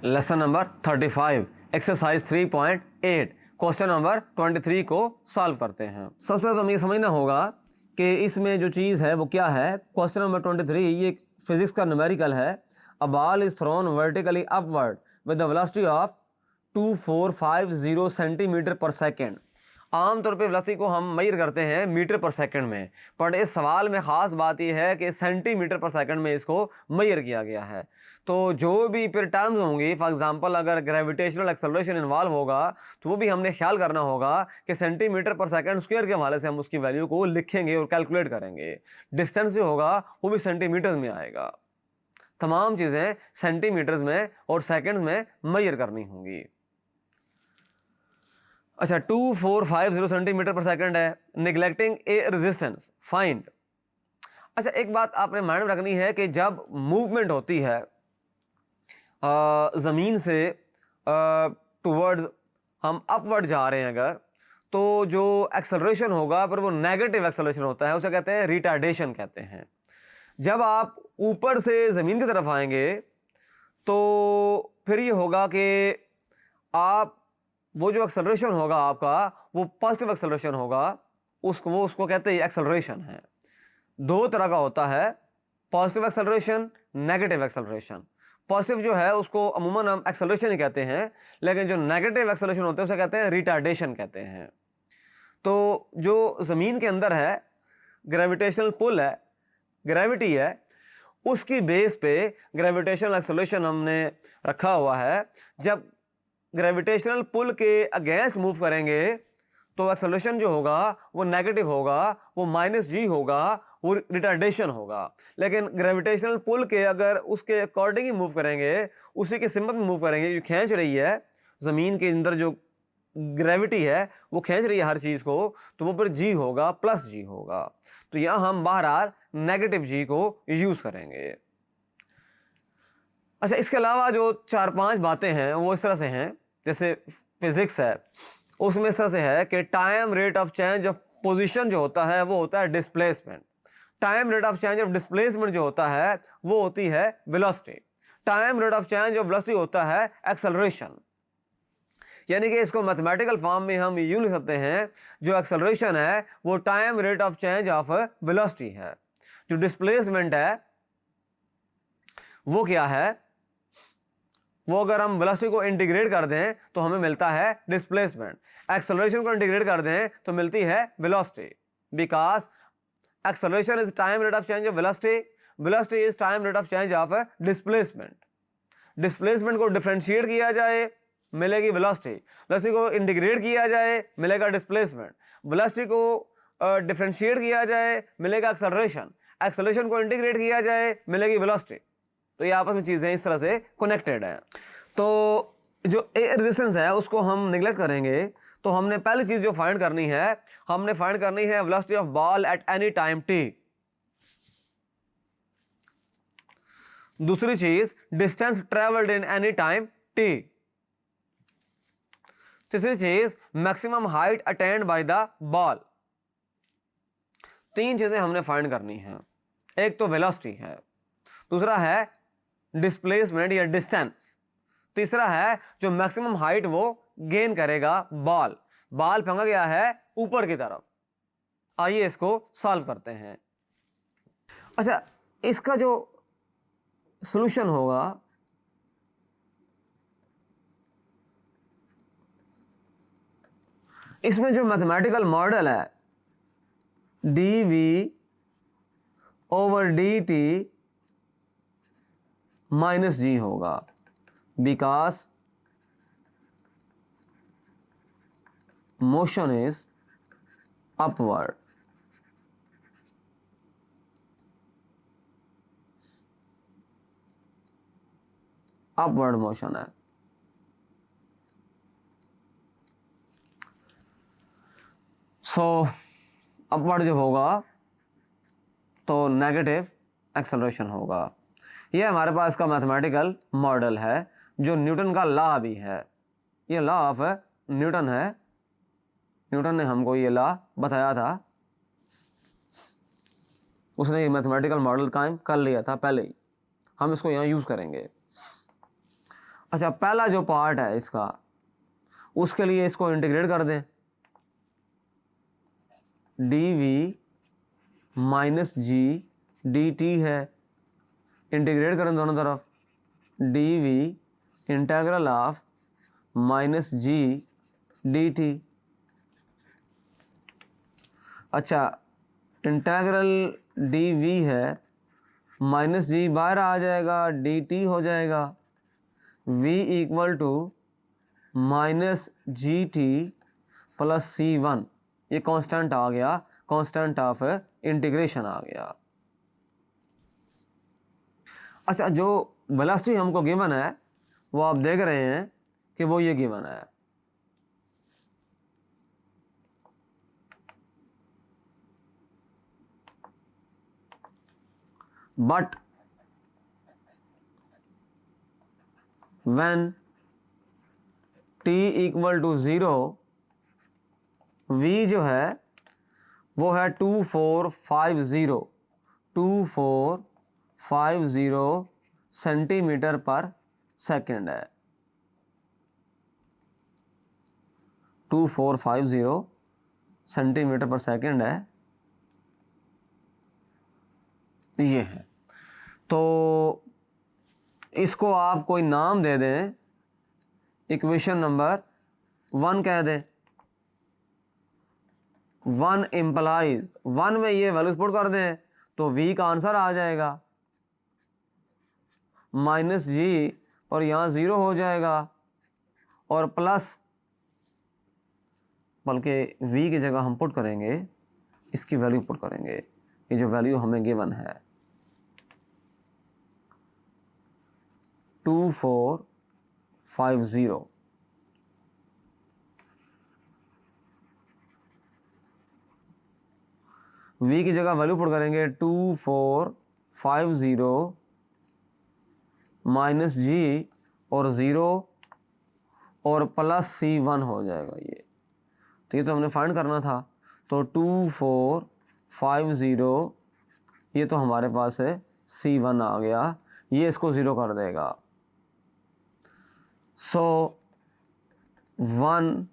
Lesson number 35 exercise 3.8 question number 23 को solve करते हैं। सबसे पहले तो हमें ये समझना होगा कि इसमें जो चीज़ है वो क्या है। क्वेश्चन नंबर 23 ये फिजिक्स का न्यूमेरिकल है। A ball is thrown vertically upward with the velocity of 2450 centimetre पर सेकेंड। आमतौर पे वेलोसिटी को हम मेजर करते हैं मीटर पर सेकंड में, पर इस सवाल में ख़ास बात यह है कि सेंटीमीटर पर सेकंड में इसको मेजर किया गया है। तो जो भी फिर टर्म्स होंगी, फॉर एग्जांपल अगर ग्रेविटेशनल एक्सेलरेशन इन्वॉल्व होगा तो वो भी हमने ख्याल करना होगा कि सेंटीमीटर पर सेकंड स्क्वायर के हवाले से हम उसकी वैल्यू को लिखेंगे और कैलकुलेट करेंगे। डिस्टेंस जो होगा वो भी सेंटीमीटर्स में आएगा। तमाम चीज़ें सेंटीमीटर्स में और सेकेंड्स में मेजर करनी होंगी। अच्छा, 2450 सेंटीमीटर पर सेकंड है। निगलेक्टिंग ए रेजिस्टेंस फाइंड। अच्छा, एक बात आपने माइंड में रखनी है कि जब मूवमेंट होती है ज़मीन से टुवर्ड्स हम अपवर्ड जा रहे हैं अगर, तो जो एक्सेलरेशन होगा पर वो नेगेटिव एक्सेलरेशन होता है, उसे कहते हैं रिटार्डेशन कहते हैं। जब आप ऊपर से ज़मीन की तरफ आएंगे तो फिर ये होगा कि आप वो जो एक्सेलरेशन होगा आपका वो पॉजिटिव एक्सेलरेशन होगा, उसको कहते हैं एक्सेलरेशन है। दो तरह का होता है, positive acceleration, negative acceleration. Positive जो है उसको अमूमन हम एक्सेलरेशन ही कहते हैं, लेकिन जो नेगेटिव एक्सेलरेशन होते हैं उसे कहते हैं रिटार्डेशन कहते हैं। तो जो ज़मीन के अंदर है ग्रेविटेशनल पुल है, ग्रेविटी है, उसकी बेस पे ग्रेविटेशनल एक्सेलरेशन हमने रखा हुआ है। जब ग्रेविटेशनल पुल के अगेंस्ट मूव करेंगे तो एक्सेलरेशन जो होगा वो नेगेटिव होगा, वो -g होगा, वो रिटार्डेशन होगा। लेकिन ग्रेविटेशनल पुल के अगर उसके अकॉर्डिंग ही मूव करेंगे, उसी के सिंबल में मूव करेंगे, जो खींच रही है ज़मीन के अंदर जो ग्रेविटी है वो खींच रही है हर चीज़ को, तो वो फिर g होगा, +g होगा। तो यहाँ हम बहरहाल नेगेटिव g को यूज़ करेंगे। अच्छा, इसके अलावा जो 4-5 बातें हैं वो इस तरह से हैं, जैसे फिजिक्स है उसमें इस तरह से है कि time rate of change of position जो होता है वो होता है displacement. Time rate of change of displacement जो होता है वो होती है velocity. Time rate of change of velocity होता है एक्सेलरेशन। यानी कि इसको मैथमेटिकल फॉर्म में हम यूं लिख सकते हैं, जो एक्सेलरेशन है वो time rate of change of velocity है। जो डिस्प्लेसमेंट है वो क्या है, वो अगर हम वेलोसिटी को इंटीग्रेट कर दें तो हमें मिलता है डिस्प्लेसमेंट। एक्सेलरेशन को इंटीग्रेट कर दें तो मिलती है velocity, because acceleration is time rate of change of velocity, velocity is time rate of change of displacement. Displacement को डिफरेंशिएट किया जाए मिलेगी वेलोसिटी, वेलोसिटी को इंटीग्रेट किया जाए मिलेगा डिस्प्लेसमेंट, वेलोसिटी को डिफरेंशिएट किया जाए मिलेगा एक्सेलरेशन, एक्सेलरेशन को इंटीग्रेट किया जाए मिलेगी वेलोसिटी। तो ये आपस में चीज़ें इस तरह से कनेक्टेड हैं। तो जो एयर रेजिस्टेंस है उसको हम निगलेक्ट करेंगे, तो हमने पहली चीज़ जो फाइंड करनी है, हमने फाइंड करनी है velocity of ball at any time t। दूसरी चीज distance travelled in any time t। तीसरी चीज maximum height attend by the ball. तीन चीजें हमने फाइंड करनी है। एक तो वेलोसिटी है, दूसरा है डिस्प्लेसमेंट या डिस्टेंस, तीसरा है जो मैक्सिमम हाइट वो गेन करेगा बॉल। बॉल फेंका गया है ऊपर की तरफ। आइए इसको सॉल्व करते हैं। अच्छा, इसका जो सॉल्यूशन होगा इसमें जो मैथमेटिकल मॉडल है dv/dt -g होगा, because motion is upward. Upward motion है। सो अपवर्ड जो होगा तो नेगेटिव एक्सेलरेशन होगा। ये हमारे पास का मैथमेटिकल मॉडल है, जो न्यूटन का लॉ भी है। ये लॉ ऑफ न्यूटन है, न्यूटन ने हमको ये लॉ बताया था, उसने ये मैथमेटिकल मॉडल कायम कर लिया था पहले ही। हम इसको यहाँ यूज़ करेंगे। अच्छा, पहला जो पार्ट है इसका, उसके लिए इसको इंटीग्रेट कर दें, D minus G D T है, इंटीग्रेट करें दोनों तरफ, D integral of minus G D T. अच्छा, इंटेग्रल डी है, माइनस जी बाहर आ जाएगा, डी टी हो जाएगा, v equal to minus G T plus C one, ये कांस्टेंट आ गया, कांस्टेंट ऑफ इंटीग्रेशन आ गया। अच्छा, जो वेलोसिटी हमको गिवन है वो आप देख रहे हैं कि वो ये गिवन है, but when t equal to 0, v जो है वो है 2450 सेंटीमीटर पर सेकेंड है, 2450 सेंटीमीटर पर सेकेंड है, ये है। तो इसको आप कोई नाम दे दें, इक्वेशन नंबर 1 कह दें। 1 इम्प्लाइज, 1 में ये वैल्यूज पुट कर दें तो v का आंसर आ जाएगा, माइनस जी और यहाँ 0 हो जाएगा, और प्लस, बल्कि v की जगह हम पुट करेंगे, इसकी वैल्यू पुट करेंगे, ये जो वैल्यू हमें गिवन है 2450, v की जगह वैल्यू पुट करेंगे 2450 माइनस जी और 0 और प्लस C1 हो जाएगा ये। तो ये तो हमने फाइंड करना था, तो 2450 ये तो हमारे पास है C1 आ गया, ये इसको 0 कर देगा। सो 1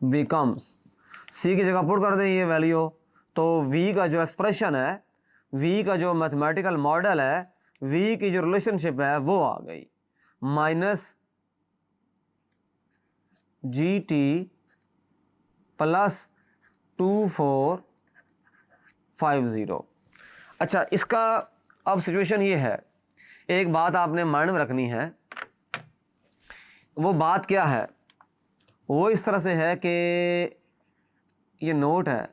बिकम्स, C की जगह पुट कर दें ये वैल्यू, तो V का जो एक्सप्रेशन है, V का जो मैथमेटिकल मॉडल है, V की जो रिलेशनशिप है वो आ गई, माइनस जी टी प्लस 2450। अच्छा, इसका अब सिचुएशन ये है, एक बात आपने माइंड में रखनी है, वो बात क्या है, वो इस तरह से है कि ये नोट है,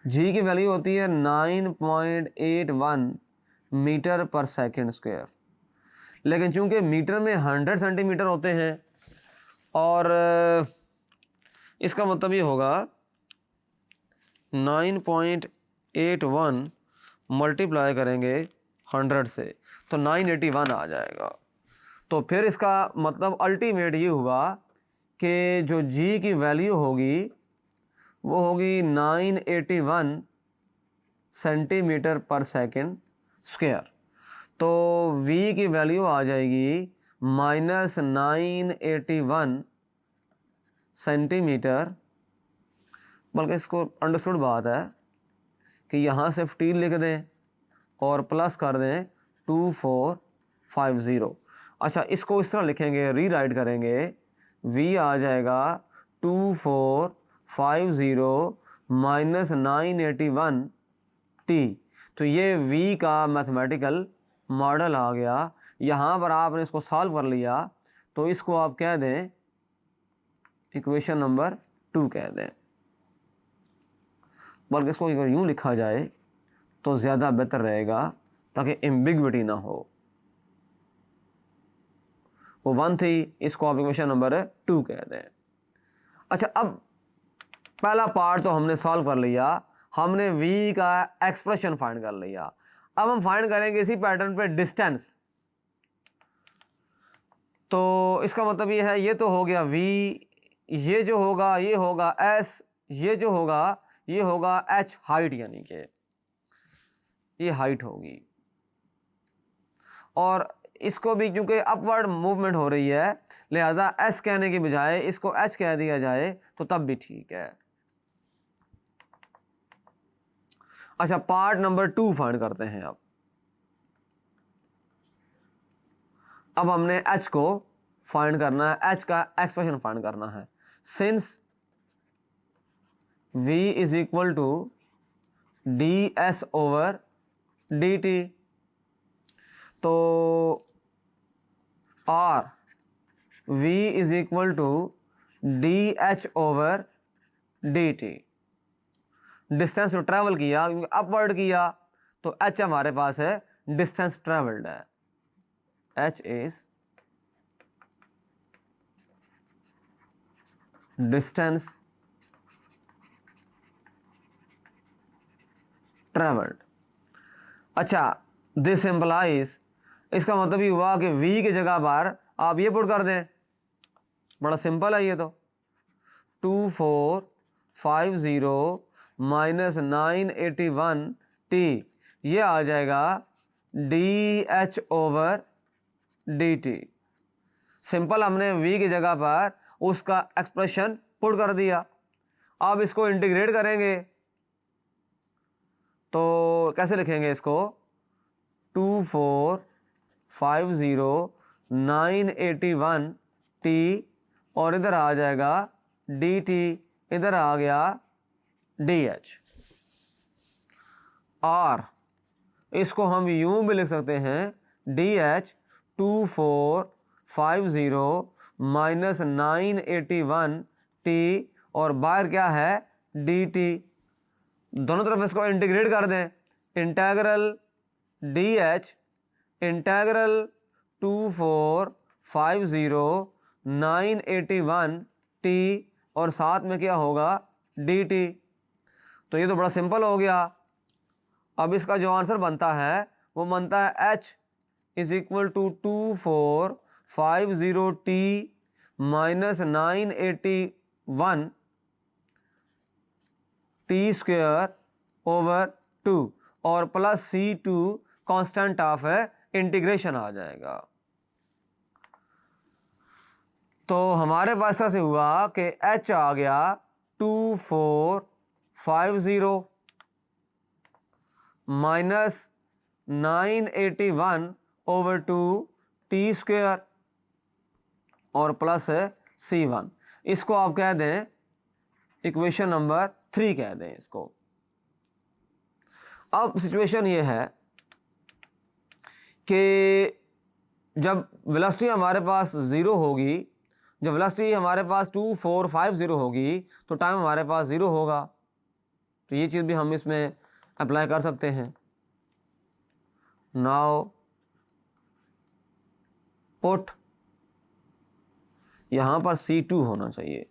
जी की वैल्यू होती है 9.81 मीटर पर सेकेंड स्क्वायर, लेकिन चूंकि मीटर में 100 सेंटीमीटर होते हैं, और इसका मतलब ये होगा 9.81 मल्टीप्लाई करेंगे 100 से तो 981 आ जाएगा। तो फिर इसका मतलब अल्टीमेट ये हुआ कि जो जी की वैल्यू होगी वो होगी 981 सेंटीमीटर पर सेकेंड स्क्वायर, तो v की वैल्यू आ जाएगी माइनस 981 सेंटीमीटर, बल्कि इसको अंडरस्टूड बात है कि यहाँ से 15 लिख दें और प्लस कर दें 2450। अच्छा, इसको इस तरह लिखेंगे, रीराइट करेंगे, v आ जाएगा 2450 माइनस 981 t, तो ये v का मैथमेटिकल मॉडल आ गया। यहाँ पर आपने इसको सॉल्व कर लिया तो इसको आप कह दें इक्वेशन नंबर 2 कह दें, बल्कि इसको अगर यूँ लिखा जाए तो ज़्यादा बेहतर रहेगा ताकि एम्बिग्विटी ना हो। वो 1 थी, इसको आप इक्वेशन नंबर 2 कह दें। अच्छा, अब पहला पार्ट तो हमने सॉल्व कर लिया, हमने v का एक्सप्रेशन फाइंड कर लिया। अब हम फाइंड करेंगे इसी पैटर्न पे डिस्टेंस। तो इसका मतलब ये है, ये तो हो गया v, ये जो होगा ये होगा s, ये जो होगा ये होगा h हाइट, यानी कि ये हाइट होगी। और इसको भी क्योंकि अपवर्ड मूवमेंट हो रही है, लिहाजा एस कहने की बजाय इसको एच कह दिया जाए तो तब भी ठीक है। अच्छा, पार्ट नंबर 2 फाइंड करते हैं। अब हमने एच को फाइंड करना है, एच का एक्सप्रेशन फाइंड करना है। Since v is equal to d s over d t, तो or v is equal to d h over d t. Distance जो ट्रेवल किया, क्योंकि अपवर्ड किया तो h हमारे पास है डिस्टेंस ट्रेवल्ड है, h इज डिस्टेंस ट्रेवल्ड। अच्छा, दिस एम्प्लाइज, इसका मतलब ये हुआ कि v की जगह पर आप ये पुट कर दें, बड़ा सिंपल है ये तो, 2450 माइनस 981 t, ये आ जाएगा D h over d T. Simple, हमने v की जगह पर उसका एक्सप्रेशन पुट कर दिया। अब इसको इंटीग्रेट करेंगे तो कैसे लिखेंगे इसको, 2450981 t, और इधर आ जाएगा dt, इधर आ गया dh। और इसको हम यूं भी लिख सकते हैं, dh 2450 माइनस 981 t, और बाहर क्या है dt। दोनों तरफ इसको इंटीग्रेट कर दें, इंटेग्रल dh इंटेग्रल 2450981 t, और साथ में क्या होगा dt। तो ये तो बड़ा सिंपल हो गया। अब इसका जो आंसर बनता है वो बनता है h is equal to 2450 t minus 981 T square over 2, और प्लस C2 कांस्टेंट ऑफ है इंटीग्रेशन आ जाएगा। तो हमारे पास ऐसे हुआ कि h आ गया 2450 माइनस 981 ओवर 2 टी स्क्वायर, और प्लस है C1। इसको आप कह दें इक्वेशन नंबर 3 कह दें इसको। अब सिचुएशन ये है कि जब वेलोसिटी हमारे पास 0 होगी, जब वेलोसिटी हमारे पास 2450 होगी तो टाइम हमारे पास 0 होगा। तो ये चीज़ भी हम इसमें अप्लाई कर सकते हैं। नाउ पुट, यहाँ पर C2 होना चाहिए,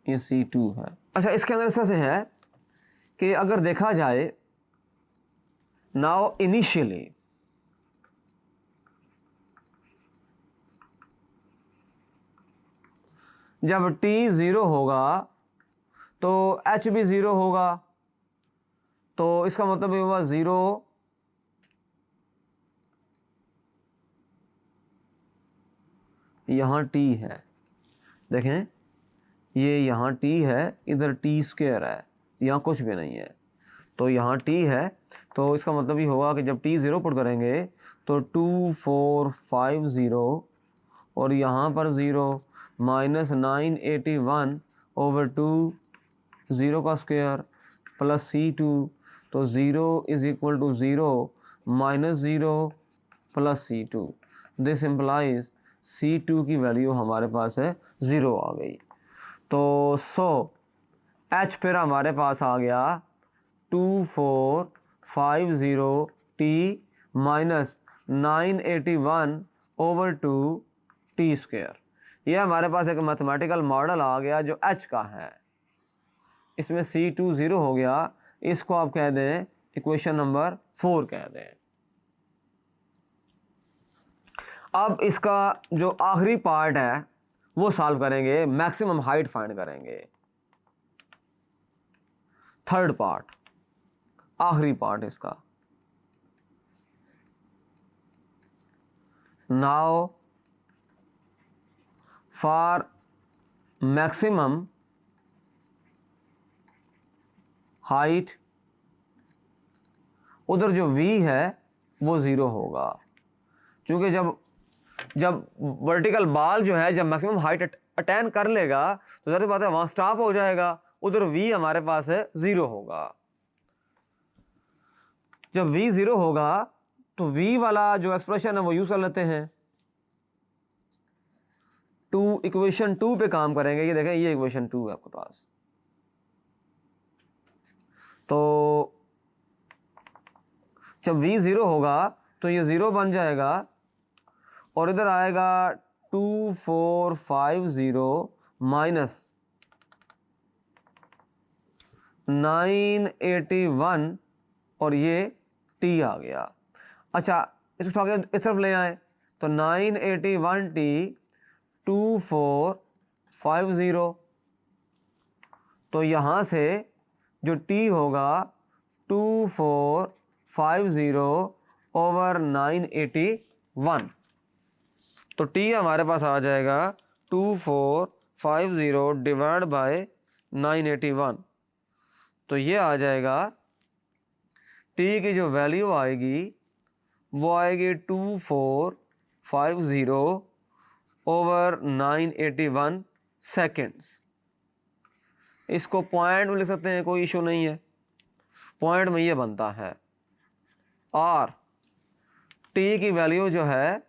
ये C2 है। अच्छा, इसके अंदर ऐसा से है कि अगर देखा जाए, नाउ इनिशियली जब t 0 होगा तो h भी 0 होगा, तो इसका मतलब ये हुआ 0 यहाँ t है, देखें ये यहाँ t है, इधर t स्क्वायर है, यहाँ कुछ भी नहीं है, तो यहाँ t है। तो इसका मतलब ये होगा कि जब t 0 पुट करेंगे तो 2450 और यहाँ पर 0 माइनस 981 ओवर 2, 0 का स्क्वायर प्लस C2, तो 0 is equal to 0 minus 0 plus C2। This implies C2 की वैल्यू हमारे पास है 0 आ गई। तो h फिर हमारे पास आ गया 2450 t minus 981 over 2 T square. यह हमारे पास एक मैथमेटिकल मॉडल आ गया जो h का है। इसमें C2 0 हो गया, इसको आप कह दें इक्वेशन नंबर 4 कह दें। अब इसका जो आखिरी पार्ट है वो सॉल्व करेंगे, मैक्सिमम हाइट फाइंड करेंगे। थर्ड पार्ट, आखिरी पार्ट इसका। नाउ फॉर मैक्सिमम हाइट, उधर जो v है वो 0 होगा, क्योंकि जब वर्टिकल बाल जो है जब मैक्सिमम हाइट अटेन कर लेगा तो ज़ाहिर बात है वहाँ स्टॉप हो जाएगा, उधर v हमारे पास है 0 होगा। जब v 0 होगा तो v वाला जो एक्सप्रेशन है वो यूज कर लेते हैं, इक्वेशन 2 पे काम करेंगे। ये देखें, ये इक्वेशन 2 है आपके पास। तो जब v 0 होगा तो ये 0 बन जाएगा और इधर आएगा 2450 माइनस 981 और ये t आ गया। अच्छा, इसको आगे इस तरफ ले आए तो 981t 2450, तो यहाँ से जो t होगा 2450 ओवर 981, तो t हमारे पास आ जाएगा 2450 डिवाइड बाय 981। तो ये आ जाएगा t की जो वैल्यू आएगी वो आएगी 2450 ओवर 981 सेकेंड्स। इसको पॉइंट में लिख सकते हैं, कोई इशू नहीं है, पॉइंट में ये बनता है। और t की वैल्यू जो है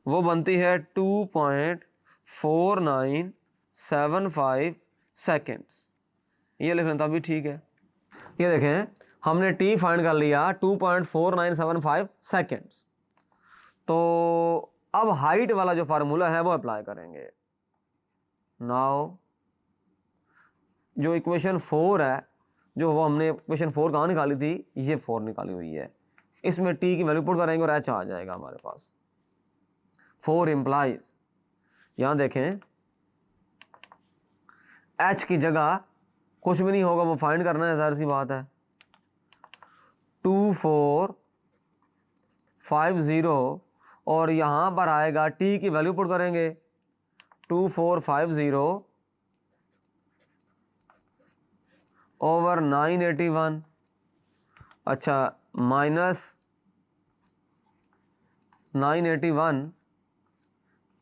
वो बनती है 2.4975 सेकेंड्स। ये लिख लें तभी ठीक है। ये देखें, हमने t फाइंड कर लिया 2.4975 सेकेंड्स। तो अब हाइट वाला जो फार्मूला है वो अप्लाई करेंगे। नाउ जो इक्वेशन 4 है, जो वो हमने इक्वेशन 4 कहाँ निकाली थी, ये 4 निकाली हुई है, इसमें t की वैल्यू पुट करेंगे और h आ जाएगा हमारे पास। 4 इम्प्लाइज, यहाँ देखें h की जगह कुछ भी नहीं होगा, वो फाइंड करना है, ज़ाहिर सी बात है। 2450 और यहाँ पर आएगा t की वैल्यू पुट करेंगे 2450 ओवर 981। अच्छा, माइनस 981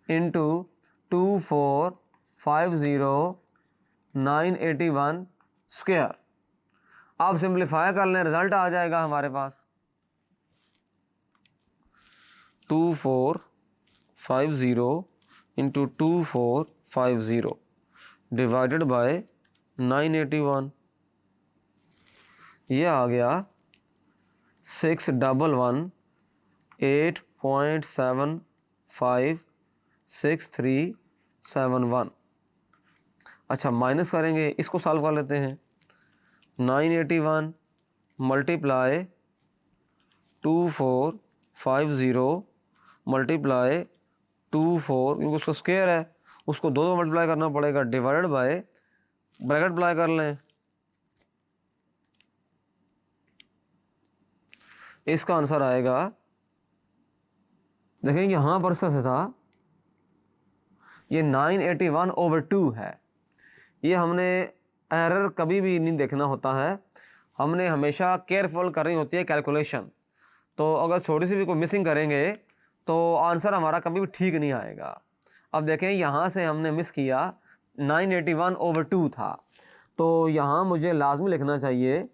इंटू 2450 981 स्क्वायर। अब सिंप्लीफाई कर लें, रिजल्ट आ जाएगा हमारे पास 2450 इंटू 2450 डिवाइडेड बाय 981। ये आ गया 611.8.756371। अच्छा, माइनस करेंगे, इसको सॉल्व कर लेते हैं। 981 मल्टीप्लाई 2450 मल्टीप्लाई 24, क्योंकि उसका स्क्वायर है, उसको दो मल्टीप्लाई करना पड़ेगा, डिवाइडेड बाय ब्रैकेट अप्लाई कर लें। इसका आंसर आएगा, देखें यहाँ पर से था, ये 981 ओवर 2 है। ये हमने एरर कभी भी नहीं देखना होता है, हमने हमेशा केयरफुल करनी होती है कैलकुलेशन। तो अगर छोटी सी भी कोई मिसिंग करेंगे तो आंसर हमारा कभी भी ठीक नहीं आएगा। अब देखें, यहाँ से हमने मिस किया, 981 ओवर 2 था, तो यहाँ मुझे लाजमी लिखना चाहिए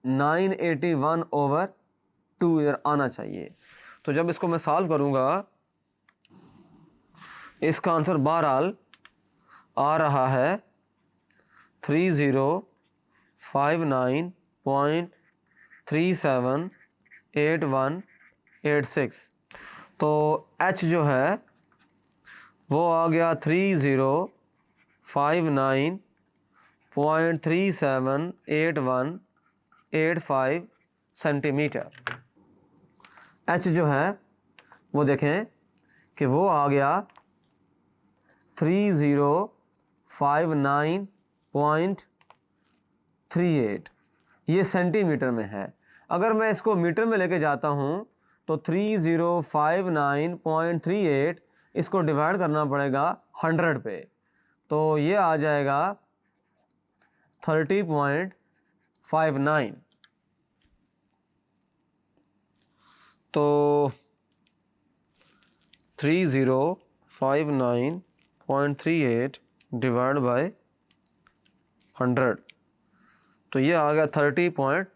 981 ओवर 2 इधर आना चाहिए। तो जब इसको मैं सॉल्व करूँगा, इसका आंसर बहरहाल आ रहा है 3059.378186। तो h जो है वो आ गया 3059.378185 सेंटीमीटर। h जो है वो देखें कि वो आ गया 3059.378185 38, ये सेंटीमीटर में है। अगर मैं इसको मीटर में लेके जाता हूँ तो 3059.38 इसको डिवाइड करना पड़ेगा 100 पे, तो ये आ जाएगा 30.59। तो 3059.38 डिवाइड बाय 100, तो ये आ गया 30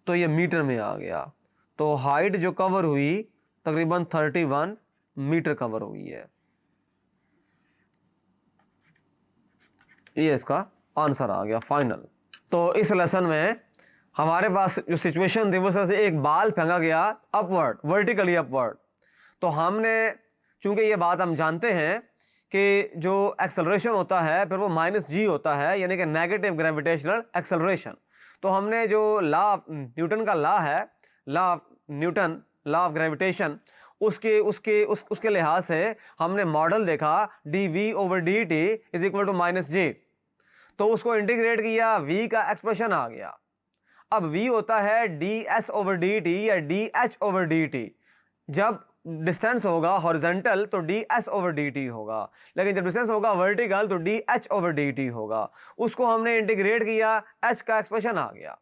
तो ये मीटर में आ गया। तो हाइट जो कवर हुई तकरीबन 31 मीटर कवर हुई है। ये इसका आंसर आ गया फाइनल। तो इस लेसन में हमारे पास जो सिचुएशन थी वो से एक बाल फेंका गया अपवर्ड, वर्टिकली अपवर्ड। तो हमने, चूंकि ये बात हम जानते हैं कि जो एक्सेलरेशन होता है फिर वो -g होता है, यानी कि नेगेटिव ग्रेविटेशनल एक्सेलरेशन। तो हमने जो न्यूटन का लॉ है, लॉ ऑफ ग्रेविटेशन, उसके लिहाज से हमने मॉडल देखा dv/dt is equal to -j। तो उसको इंटीग्रेट किया, v का एक्सप्रेशन आ गया। अब v होता है ds/dt या dh/dt। जब डिस्टेंस होगा हॉरिजॉन्टल तो ds/dt होगा, लेकिन जब डिस्टेंस होगा वर्टिकल तो dh/dt होगा। उसको हमने इंटीग्रेट किया, h का एक्सप्रेशन आ गया।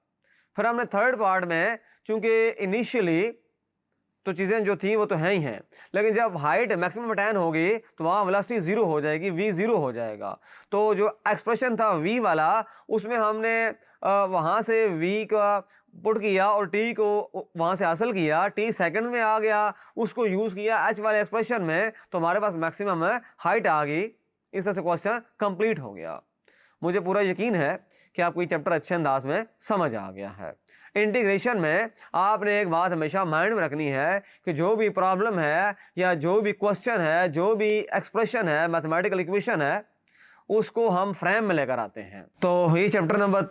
फिर हमने थर्ड पार्ट में, चूंकि इनिशियली तो चीज़ें जो थी वो तो हैं ही हैं, लेकिन जब हाइट मैक्सिमम अटैन होगी तो वहाँ वेलोसिटी 0 हो जाएगी, v 0 हो जाएगा। तो जो एक्सप्रेशन था v वाला, उसमें हमने वहाँ से v का पुट किया और t को वहाँ से हासिल किया, t सेकंड में आ गया, उसको यूज़ किया h वाले एक्सप्रेशन में, तो हमारे पास मैक्सिमम हाइट आ गई। इस तरह से क्वेश्चन कंप्लीट हो गया। मुझे पूरा यकीन है कि आपको ये चैप्टर अच्छे अंदाज में समझ आ गया है। इंटीग्रेशन में आपने एक बात हमेशा माइंड में रखनी है कि जो भी प्रॉब्लम है या जो भी क्वेश्चन है, जो भी एक्सप्रेशन है, मैथमेटिकल इक्वेशन है, उसको हम फ्रेम में लेकर आते हैं। तो ये चैप्टर नंबर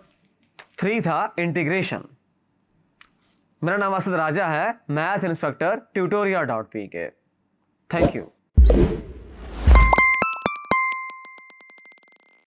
3 था, इंटीग्रेशन। मेरा नाम असद राजा है, math instructor tutoria.pk। Thank you.